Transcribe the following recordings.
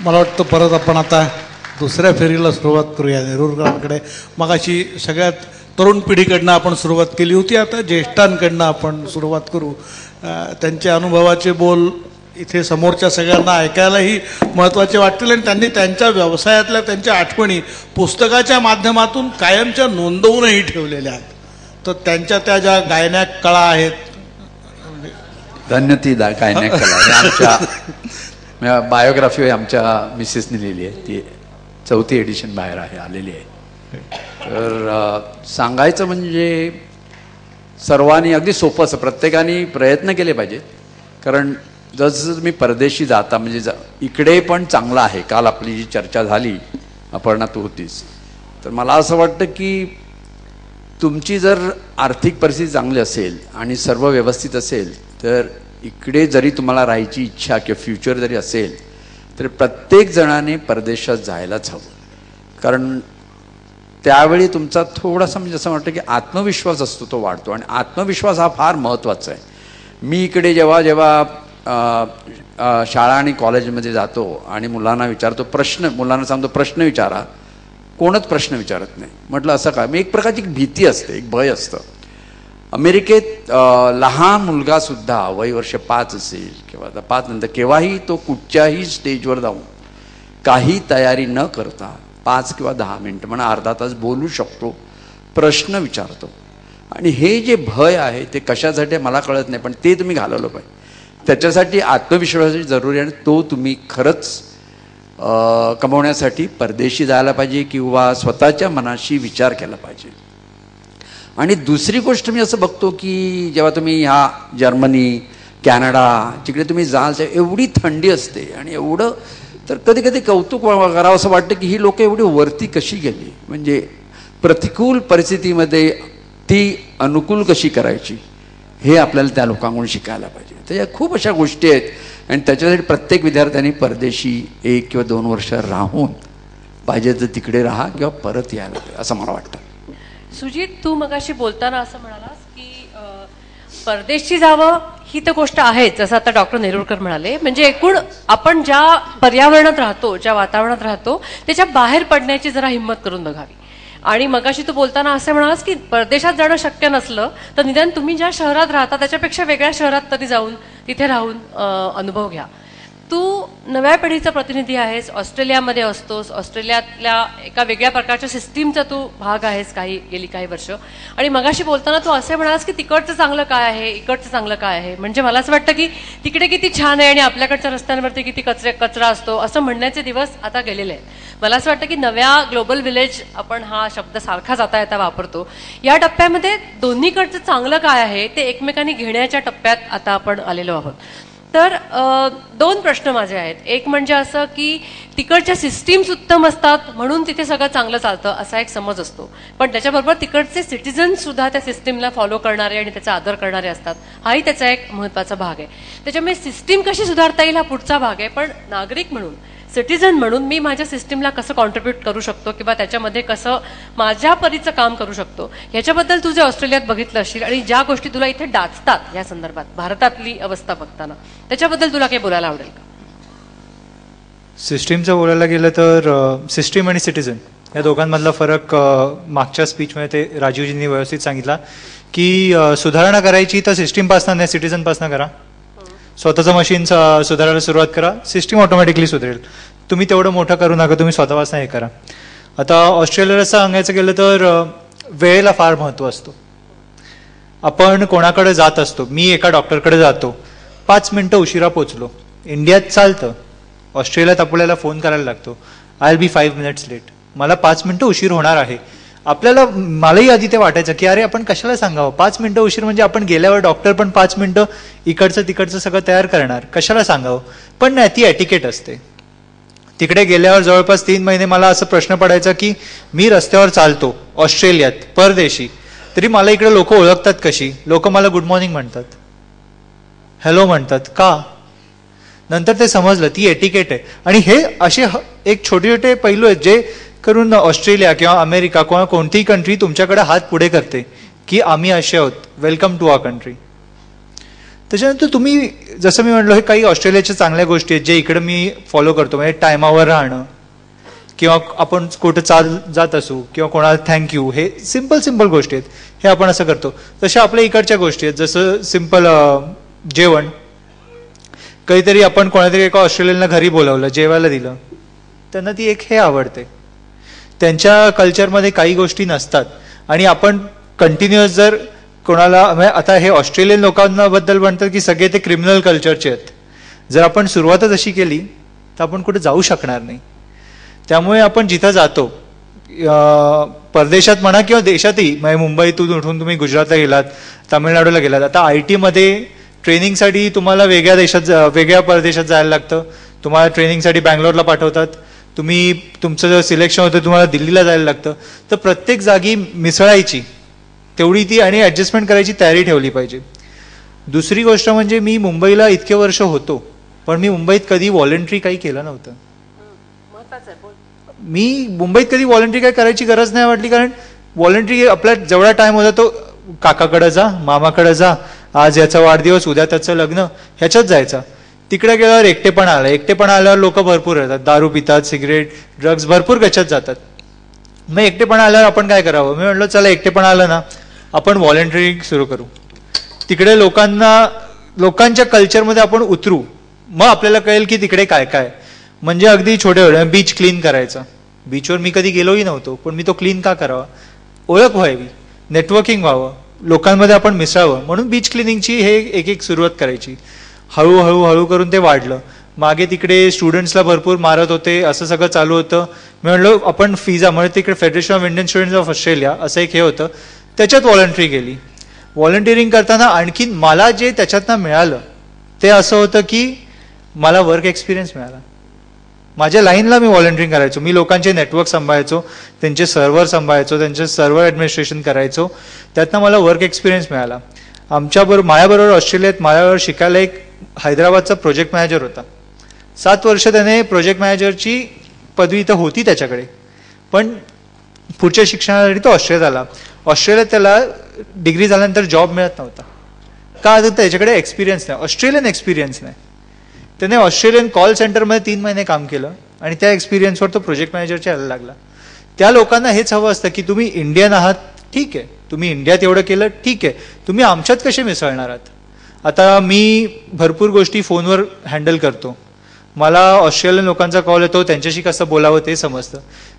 मला वाटतं परत आपण आता दुसऱ्या फेरीला सुरुवात करूया नेरुरकरांकडे. मगाशी सगळ्यात तरुण पिढीकडनं आपण सुरुवात केली होती, आता ज्येष्ठांकडनं आपण सुरुवात करू. त्यांच्या अनुभवाचे बोल इथे समोरच्या सगळ्यांना ऐकायलाही महत्त्वाचे वाटतील आणि त्यांनी त्यांच्या व्यवसायातल्या त्यांच्या आठवणी पुस्तकाच्या माध्यमातून कायमच्या नोंदवूनही ठेवलेल्या आहेत. तर त्यांच्या त्या ज्या गायनाक कला आहेत, धन्य ती गायनाक कला. आमच्या बायोग्राफी आमच्या मिसेसने लिहिली आहे, ती 4थी एडिशन बाहेर आहे आलेली आहे. तर सांगायचं म्हणजे सर्वांनी अगदी सोपं असं प्रत्येकाने प्रयत्न केले पाहिजेत. कारण जसं तुम्ही परदेशी जाता म्हणजे इकडे पण चांगलं आहे. काल आपली जी चर्चा झाली अपर्णा तू होतीस, तर मला असं वाटतं की तुमची जर आर्थिक परिस्थिती चांगली असेल आणि सर्व व्यवस्थित असेल तर इकडे जरी तुम्हाला राहायची इच्छा किंवा फ्युचर जरी असेल तर प्रत्येक जणाने परदेशात जायलाच हवं. कारण त्यावेळी तुमचा थोडासा म्हणजे असं वाटतं की आत्मविश्वास असतो तो वाढतो आणि आत्मविश्वास हा फार महत्त्वाचा आहे. मी इकडे जेव्हा शाळा आणि कॉलेजमध्ये जातो आणि मुलांना विचारतो मुलांना सांगतो प्रश्न विचारा, कोणच प्रश्न विचारत नाही. म्हटलं असं काय? मी एक प्रकारची भीती असते, एक भय असतं. अमेरिकेत लहान मुलगासुद्धा वय वर्ष 5 असेल किंवा 5 नंतर केव्हाही तो कुठच्याही स्टेजवर जाऊन काही तयारी न करता 5 किंवा 10 मिनटं म्हणा अर्धा तास बोलू शकतो, प्रश्न विचारतो. आणि हे जे भय आहे ते कशासाठी मला कळत नाही, पण ते तुम्ही घालवलं पाहिजे. त्याच्यासाठी आत्मविश्वासाची जरुरी आहे आणि तो तुम्ही खरंच कमवण्यासाठी परदेशी जायला पाहिजे किंवा स्वतःच्या मनाशी विचार केला पाहिजे. आणि दुसरी गोष्ट मी असं बघतो की जेव्हा तुम्ही ह्या जर्मनी कॅनडा जिकडे तुम्ही जाल तेव्हा एवढी थंडी असते आणि एवढं, तर कधी कधी कौतुक करावं असं वाटतं की ही लोकं एवढी वरती कशी गेली. म्हणजे प्रतिकूल परिस्थितीमध्ये ती अनुकूल कशी करायची हे आपल्याला त्या लोकांकडून शिकायला पाहिजे. तर या खूप अशा गोष्टी आहेत आणि त्याच्यासाठी प्रत्येक विद्यार्थ्यांनी परदेशी 1 किंवा 2 वर्ष राहून पाहिजे तर तिकडे राहा किंवा परत यायला पाहिजे असं मला वाटतं. सुजित, तू मगाशी बोलताना असं म्हणालास की परदेशी जावं ही तर गोष्ट आहे, जसं आता डॉक्टर नेरुरकर म्हणाले. म्हणजे एकूण आपण ज्या पर्यावरणात राहतो, ज्या वातावरणात राहतो त्याच्या बाहेर पडण्याची जरा हिंमत करून बघावी. आणि मगाशी तू बोलताना असं म्हणालास की परदेशात जाणं शक्य नसलं तर निदान तुम्ही ज्या शहरात राहता त्याच्यापेक्षा वेगळ्या शहरात तरी जाऊन तिथे राहून अनुभव घ्या. तू नव्या पिढीचा प्रतिनिधी आहेस, ऑस्ट्रेलियामध्ये असतोस, ऑस्ट्रेलियातल्या एका वेगळ्या प्रकारच्या सिस्टीमचा तू भाग आहेस गेली काही वर्ष. आणि मगाशी बोलताना तू असे म्हणालास की तिकडचं चांगलं काय आहे, इकडचं चांगलं काय आहे. म्हणजे मला असं वाटतं की तिकडे किती छान आहे आणि आपल्याकडच्या रस्त्यांवरती किती कचरा असतो असं म्हणण्याचे दिवस आता गेलेले आहेत. मला असं वाटतं की नव्या ग्लोबल विलेज आपण हा शब्द सारखा जाता येता वापरतो. या टप्प्यामध्ये दोन्हीकडचं चांगलं काय आहे ते एकमेकांनी घेण्याच्या टप्प्यात आता आपण आलेलो आहोत. तर 2 प्रश्न माझे आहेत. एक म्हणजे असं की तिकडच्या सिस्टीम्स उत्तम असतात म्हणून तिथे सगळं चांगलं चालतं असा एक समज असतो, पण त्याच्याबरोबर तिकडचे सिटिझन्स सुद्धा त्या सिस्टीमला फॉलो करणारे आणि त्याचा आदर करणारे असतात, हाही त्याचा एक महत्त्वाचा भाग आहे. त्याच्यामुळे सिस्टीम कशी सुधारता येईल हा पुढचा भाग आहे, पण नागरिक म्हणून, सिटिझन म्हणून मी माझ्या सिस्टीमला कसं कॉन्ट्रीब्यूट करू शकतो किंवा त्याच्यामध्ये कसं माझ्या परीचं काम करू शकतो ह्याच्याबद्दल तू जे ऑस्ट्रेलियात बघितलं असशील आणि ज्या गोष्टी तुला इथे डाचतात या संदर्भात भारतातली अवस्था बघताना त्याच्याबद्दल तुला काही बोलायला आवडेल का? सिस्टीमचं बोलायला गेलं तर सिस्टीम आणि सिटिझन या दोघांमधला फरक मागच्या स्पीचमध्ये ते राजीवजींनी व्यवस्थित सांगितला की सुधारणा करायची तर सिस्टीमपासून नाही सिटिझनपासून करा. स्वतःचं मशीन सुधारायला सुरुवात करा, सिस्टीम ऑटोमॅटिकली सुधारेल. तुम्ही तेवढं मोठं करू नका, तुम्ही स्वतःपासून हे करा. आता ऑस्ट्रेलियाला सांगायचं गेलं तर वेळेला फार महत्त्व असतो. आपण कोणाकडे जात असतो, मी एका डॉक्टरकडे जातो, 5 मिनटं उशिरा पोचलो. इंडियात चालतं, ऑस्ट्रेलियात आपल्याला फोन करायला लागतो, I will be 5 minutes late, मला 5 मिनटं उशीर होणार आहे. मलाही आधी ते वाटायचं की अरे आपण कशाला सांगावं, 5 मिनटं उशीर म्हणजे आपण गेल्यावर डॉक्टर पण 5 मिनटं इकडचं तिकडचं सगळं तयार करणार, कशाला सांगावं. पण नाही, ती एटिकेट असते. तिकडे गेल्यावर जवळपास 3 महिने मला असं प्रश्न पडायचा की मी रस्त्यावर चालतो ऑस्ट्रेलियात परदेशी, तरी मला इकडे लोक ओळखतात कशी, लोक मला गुड मॉर्निंग म्हणतात, हॅलो म्हणतात, का? नंतर ते समजलं ती एटिकेट आहे. आणि हे असे एक छोटे छोटे पैलू आहेत जे करून ऑस्ट्रेलिया किंवा अमेरिका किंवा कोणतीही कंट्री तुमच्याकडे हात पुढे करते की आम्ही असे आहोत, वेलकम टू आवर कंट्री. त्याच्यानंतर तुम्ही जसं मी म्हटलं, हे काही ऑस्ट्रेलियाच्या चांगल्या गोष्टी आहेत जे इकडे मी फॉलो करतो. म्हणजे टायमावर राहणं, किंवा आपण कुठं जात असू किंवा कोणाला थँक्यू, हे सिंपल गोष्टी आहेत, हे आपण असं करतो. तशा आपल्या इकडच्या गोष्टी आहेत, जसं सिंपल जेवण. काहीतरी आपण कोणातरी एका ऑस्ट्रेलियनला घरी बोलावलं, जेवायला दिलं, त्यांना ती एक हे आवडते. त्यांच्या कल्चरमध्ये काही गोष्टी नसतात आणि आपण कंटिन्युअस जर कोणाला, आता हे ऑस्ट्रेलियन लोकांना बद्दल म्हणतात की सगळे ते क्रिमिनल कल्चरचे आहेत. जर आपण सुरुवातच अशी केली तर आपण कुठे जाऊ शकणार नाही. त्यामुळे आपण जिथं जातो, परदेशात म्हणा किंवा देशातही, म्हणजे मुंबईतून उठून तुम्ही गुजरातला गेलात, तामिळनाडूला गेलात, आता IT मध्ये ट्रेनिंगसाठी तुम्हाला वेगळ्या परदेशात जायला लागतं. तुम्हाला ट्रेनिंगसाठी बँगलोरला पाठवतात, तुमचं जर सिलेक्शन होतं तुम्हाला दिल्लीला जायला लागतं. तर प्रत्येक जागी मिसळायची तेवढी ती आणि ऍडजस्टमेंट करायची तयारी ठेवली पाहिजे. दुसरी गोष्ट म्हणजे मी मुंबईला इतके वर्ष होतो, पण मी मुंबईत कधी व्हॉलंटरी काही केलं नव्हतं. मी मुंबईत कधी व्हॉलंटरी काही करायची गरज नाही वाटली, कारण व्हॉलंटरी आपला जेवढा टाइम होता तो काकाकडे जा, मामाकडे जा, आज याचा वाढदिवस, उद्या त्याचं लग्न, ह्याच्यात जायचा. तिकडे गेल्यावर एकटेपणा आल्यावर लोक भरपूर येतात, दारू पितात, सिगरेट, ड्रग्ज भरपूर गच्च्यात जातात. मग एकटेपणा आल्यावर आपण काय करावं? मी म्हटलं चला एकटेपणा आलं ना, आपण व्हॉलंटरी सुरू करू. तिकडे लोकांच्या कल्चरमध्ये आपण उतरू, मग आपल्याला कळेल की तिकडे काय काय. म्हणजे अगदी छोटे बीच क्लीन करायचा. बीचवर मी कधी गेलोही नव्हतो, पण मी तो क्लीन का करावा? ओळख व्हावी, नेटवर्किंग व्हावं, लोकांमध्ये आपण मिसळावं, म्हणून बीच क्लिनिंगची हे एक सुरुवात करायची. हळूहळू करून ते वाढलं. मागे तिकडे स्टुडंट्सला भरपूर मारत होते, असं सगळं चालू होतं. मी म्हणलो आपण फिजा, म्हणजे तिकडे federation of Indian students of Australia असं एक हे होतं, त्याच्यात व्हॉलंटरी केली. व्हॉलंटिअरिंग करताना आणखीन मला जे त्याच्यातनं मिळालं ते असं होतं की मला वर्क एक्सपिरियन्स मिळाला. माझ्या लाईनला मी व्हॉलंटिअरिंग करायचो, मी लोकांचे नेटवर्क सांभाळायचो, त्यांचे सर्व्हर सांभाळायचो, त्यांचे सर्व्हर ॲडमिनिस्ट्रेशन करायचो. त्यातनं मला वर्क एक्सपिरियन्स मिळाला. माझ्याबरोबर ऑस्ट्रेलियात माझ्याबरोबर शिकायला एक हैदराबादचा प्रोजेक्ट मॅनेजर होता. 7 वर्ष त्याने प्रोजेक्ट मॅनेजरची पदवी तर होती त्याच्याकडे, पण पुढच्या शिक्षणासाठी तो ऑस्ट्रेलियात आला. ऑस्ट्रेलियात त्याला डिग्री झाल्यानंतर जॉब मिळत नव्हता. का? तर त्याच्याकडे एक्सपिरियन्स नाही, ऑस्ट्रेलियन एक्सपिरियन्स नाही. त्याने ऑस्ट्रेलियन कॉल सेंटरमध्ये 3 महिने काम केलं आणि त्या एक्सपिरियन्सवर तो प्रोजेक्ट मॅनेजरच्या यायला लागला. त्या लोकांना हेच हवं असतं की तुम्ही इंडियन आहात, ठीक आहे, तुम्ही इंडियात एवढं केलं, ठीक आहे, तुम्ही आमच्यात कसे मिसळणार आहात? आता मी भरपूर गोष्टी फोनवर हँडल करतो. मला ऑस्ट्रेलियन लोकांचा कॉल येतो, त्यांच्याशी कसं बोलावं ते समजतं.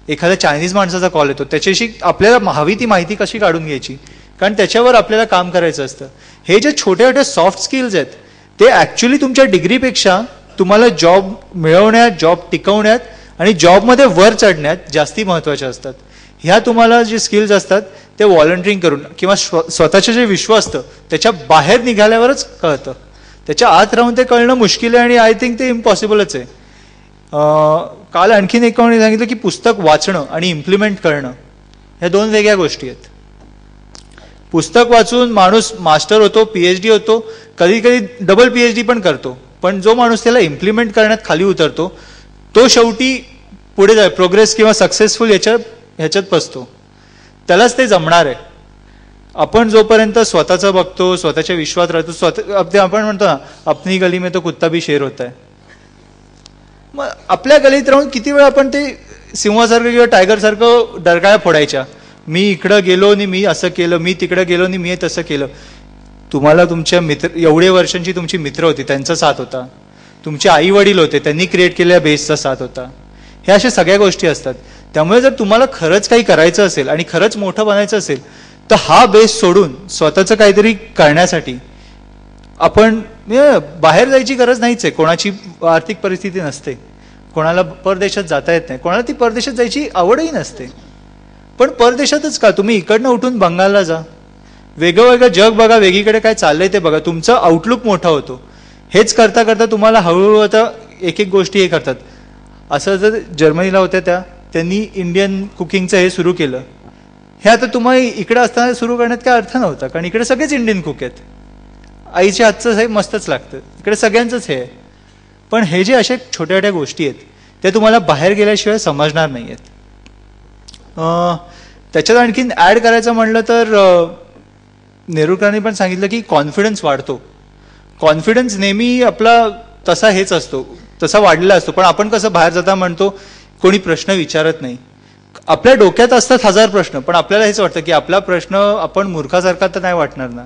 एखाद्या चायनीज माणसाचा कॉल येतो, त्याच्याशी आपल्याला हवी ती माहिती कशी काढून घ्यायची, कारण त्याच्यावर आपल्याला काम करायचं असतं. हे जे छोटे छोटे सॉफ्ट स्किल्स आहेत ते ॲक्च्युली तुमच्या डिग्रीपेक्षा तुम्हाला जॉब मिळवण्यात, जॉब टिकवण्यात आणि जॉबमध्ये वर चढण्यात जास्ती महत्त्वाचे असतात. ह्या तुम्हाला जे स्किल्स असतात ते व्हॉलंटिअरिंग करून किंवा स्वतःचे जे विश्व असतं त्याच्या बाहेर निघाल्यावरच कळतं. त्याच्या आत राहून ते कळणं मुश्किल आहे आणि आय थिंक ते इम्पॉसिबलच आहे. काल आणखीन एक कोणी सांगितलं की पुस्तक वाचणं आणि इम्प्लिमेंट करणं ह्या 2 वेगळ्या गोष्टी आहेत. पुस्तक वाचून माणूस मास्टर होतो, PhD होतो, कधी कधी डबल PhD पण करतो, पण जो माणूस त्याला इम्प्लिमेंट करण्यात खाली उतरतो तो शेवटी पुढे जाय प्रोग्रेस किंवा सक्सेसफुल ह्याच्यात बसतो, त्यालाच ते जमणार आहे. आपण जोपर्यंत स्वतःचं बघतो, स्वतःच्या विश्वात राहतो, आपण म्हणतो ना अपनी गली में तो कुत्ता भी शेर होता है. मग आपल्या गलीत राहून किती वेळ आपण ते सिंहासारखं किंवा टायगरसारखं डरकाळ्या फोडायच्या, मी इकडं गेलो आणि मी असं केलं, मी तिकडं गेलो आणि मी तसं केलं. तुम्हाला तुमच्या एवढे वर्षांची तुमची मित्र होती, त्यांचा साथ होता, तुमचे आई वडील होते, त्यांनी क्रिएट केलेल्या बेसचा साथ होता. ह्या अशा सगळ्या गोष्टी असतात. त्यामुळे जर तुम्हाला खरंच काही करायचं असेल आणि खरंच मोठं बनायचं असेल तर हा बेस सोडून स्वतःचं काहीतरी करण्यासाठी आपण बाहेर जायची गरज नाहीच आहे. कोणाची आर्थिक परिस्थिती नसते, कोणाला परदेशात जाता येत नाही, कोणाला ती परदेशात जायची आवडही नसते. पण परदेशातच का, तुम्ही इकडनं उठून बंगालला जा, वेगळं जग बघा, वेगळीकडे काय चाललंय ते बघा, तुमचा आउटलुक मोठा होतो. हेच करता करता तुम्हाला हळूहळू आता एक गोष्टी हे करतात. असं जर जर्मनीला होत्या त्यांनी इंडियन कुकिंगचं हे सुरू केलं. हे आता तुम्हाला इकडे असताना सुरू करण्यात काय अर्थ नव्हता, कारण इकडे सगळेच इंडियन कुक आहेत, आईच्या हातचं हे मस्तच लागतं, इकडे सगळ्यांचंच हे आहे. पण हे जे अशा छोट्या छोट्या गोष्टी आहेत त्या तुम्हाला बाहेर गेल्याशिवाय समजणार नाही आहेत. त्याच्यात आणखीन ॲड करायचं म्हणलं तर नेहरूकरांनी पण सांगितलं की कॉन्फिडन्स वाढतो. कॉन्फिडन्स नेहमी आपला तसा हेच असतो, तसा वाढलेला असतो, पण आपण कसं बाहेर जाता म्हणतो कोणी प्रश्न विचारत नाही. आपल्या डोक्यात असतात 1000 प्रश्न, पण आपल्याला हेच वाटतं की आपला प्रश्न आपण मूर्खासारखा तर नाही वाटणार ना.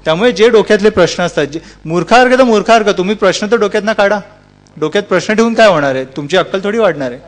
त्यामुळे जे डोक्यातले प्रश्न असतात, जे मूर्खासारखं तर मूर्खासारखं, तुम्ही प्रश्न तर डोक्यातनं काढा. डोक्यात प्रश्न ठेवून काय होणार आहे, तुमची अक्कल थोडी वाढणार आहे.